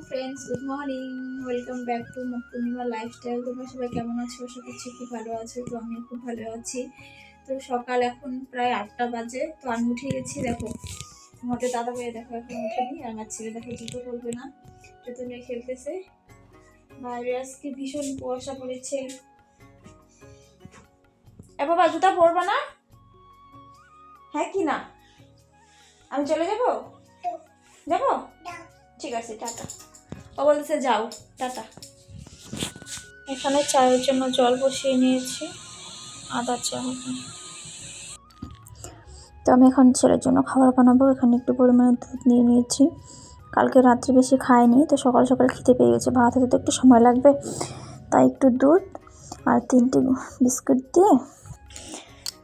Friends, good morning. Welcome back to Purnima lifestyle. তোমরা সবাই কেমন আছো? আশা করছি খুব ভালো আছো। তো আমিও খুব ভালো আছি। তো সকাল এখন প্রায় 8টা বাজে। তো আমি উঠে গেছি। দেখো তোমাদের দাদা ভাই দেখো এখন উঠেনি, আর আমার ছেলে দেখো জুতো পরবে না, জুতো নিয়ে খেলতেছে। বাইরে আজকে ভীষণ কুয়াশা পড়েছে। এ বাবা, জুতা পরবা না? হ্যাঁ কি না? আমি চলে যাবো? যাবো? ঠিক আছে, টাটা। ও বলতেছে যাও, টাটা। এখানে চায়ের জন্য জল বসিয়ে নিয়েছি, আদা চা হবে। তো আমি এখন ছেলের জন্য খাবার বানাবো। এখানে একটু পরিমাণে দুধ নিয়ে নিয়েছি। কালকে রাত্রে বেশি খাইনি, তো সকাল সকাল খেতে পেয়ে গেছে। ভাত হতে তো একটু সময় লাগবে, তাই একটু দুধ আর 3টে বিস্কুট দিয়ে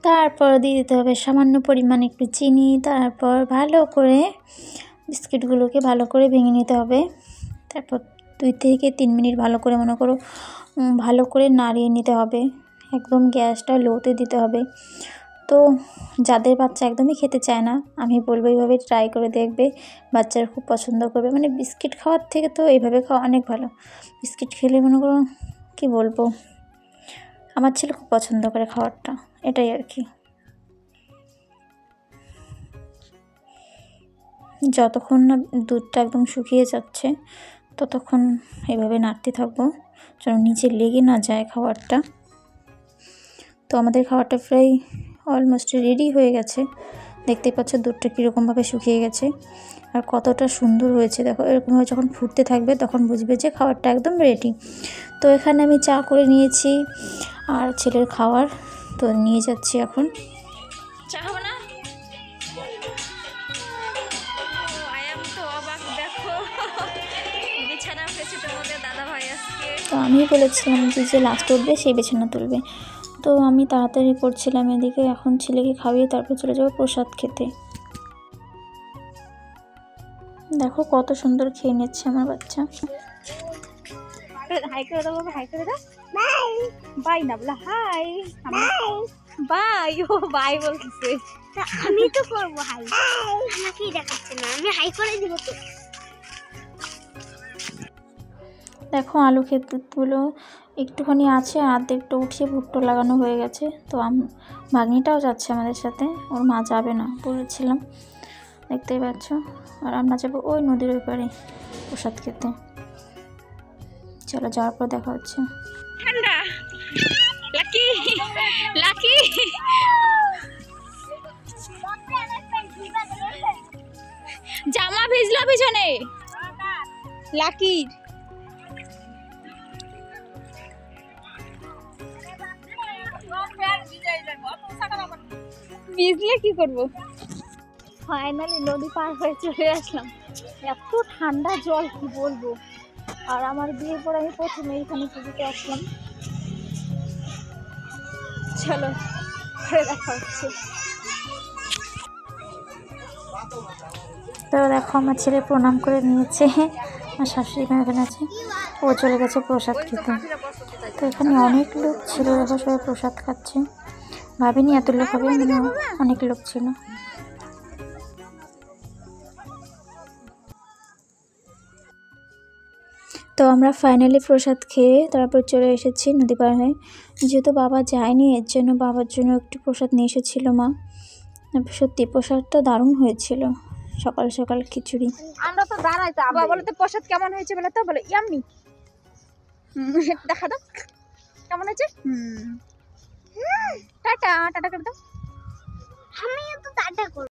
তারপর দিয়ে দিতে হবে সামান্য পরিমাণে একটু চিনি। তারপর ভালো করে বিস্কিটগুলোকে ভালো করে ভেঙে নিতে হবে। তারপর 2 থেকে 3 মিনিট ভালো করে মনে করো ভালো করে নাড়িয়ে নিতে হবে। একদম গ্যাসটা লোতে দিতে হবে। তো যাদের বাচ্চা একদমই খেতে চায় না, আমি বলবো এইভাবে ট্রাই করে দেখবে, বাচ্চারা খুব পছন্দ করবে। মানে বিস্কিট খাওয়ার থেকে তো এইভাবে খাওয়া অনেক ভালো। বিস্কিট খেলে মনে করো কী বলবো, আমার ছেলে খুব পছন্দ করে খাবারটা, এটাই আর কি। যতক্ষণ না দুধটা একদম শুকিয়ে যাচ্ছে ততক্ষণ এভাবে নাড়তে থাকবো, যেন নিচে লেগে না যায় খাবারটা। তো আমাদের খাবারটা প্রায় অলমোস্ট রেডি হয়ে গেছে। দেখতেই পাচ্ছ দুধটা কীরকমভাবে শুকিয়ে গেছে আর কতটা সুন্দর হয়েছে। দেখো এরকমভাবে যখন ফুটতে থাকবে তখন বুঝবে যে খাবারটা একদম রেডি। তো এখানে আমি চা করে নিয়েছি আর ছেলের খাবার তো নিয়ে যাচ্ছি এখন। চা খাবো না? তো আমি বলেছিলাম যে লাস্ট উঠবে সেই বিছানা তুলবে। তো আমি তাড়াতাড়ি করছিলাম এদিকে। এখন ছেলেকে খাইয়ে তারপর চলে যাবো প্রসাদ খেতে। দেখো কত সুন্দর খেয়ে নিচ্ছে আমার বাচ্চা। হাই করে দাও বাবা, হাই করে দাও। বাই বাই না বলে হাই। বাই, ও বাই বলতেছে। আমি তো করবো হাই, আমাকেই দেখাচ্ছে না, আমি হাই করে দিব তো। দেখো আলু ক্ষেতগুলো একটুখানি আছে, আর্ধেকটা উঠিয়ে ভুট্টো লাগানো হয়ে গেছে। তো ভাগ্নিটাও যাচ্ছে আমাদের সাথে, ওর মা যাবে না বলেছিলাম, দেখতেই পাচ্ছ। আর আমরা যাবো ওই নদীর ওই পারে প্রসাদ খেতে। চলো, যাওয়ার পর দেখা হচ্ছে। ঠান্ডা লাকি লাকি জামা ভিজলো পিছনে লাকির। ভিজলে কি করবো? ফাইনালি নদী পার হয়ে চলে আসলাম। এত ঠান্ডা জল কি বলবো। আর আমার বিয়ের পর আমি প্রথমে এখানে পুজোতে আসলাম। চলো দেখা হচ্ছে। তো দেখো আমার ছেলে প্রণাম করে নিয়েছে, আমার শাশুড়ি মা এখানে আছে, ও চলে গেছে প্রসাদ খেতে। তো এখানে অনেক লোক ছিল, দেখো সবাই প্রসাদ খাচ্ছে। ভাবিনি এত লোক হবে, মানে অনেক লোক ছিল। তো আমরা ফাইনালি প্রসাদ খেয়ে তারপর চলে এসেছি নদী পার হয়ে। যেহেতু বাবা যায়নি, এর জন্য বাবার জন্য একটু প্রসাদ নিয়ে এসেছিলো মা। সত্যি প্রসাদটা দারুণ হয়েছিল, সকাল সকাল খিচুড়ি। আমরা তো দাঁড়াইতে বাবা বলে তো প্রসাদ কেমন হয়েছে বলে, তো বলে ইয়াম্মি। দেখা দাও কেমন হয়েছে। টাটা টাটা করে দাও। আমি তো টাটা করব।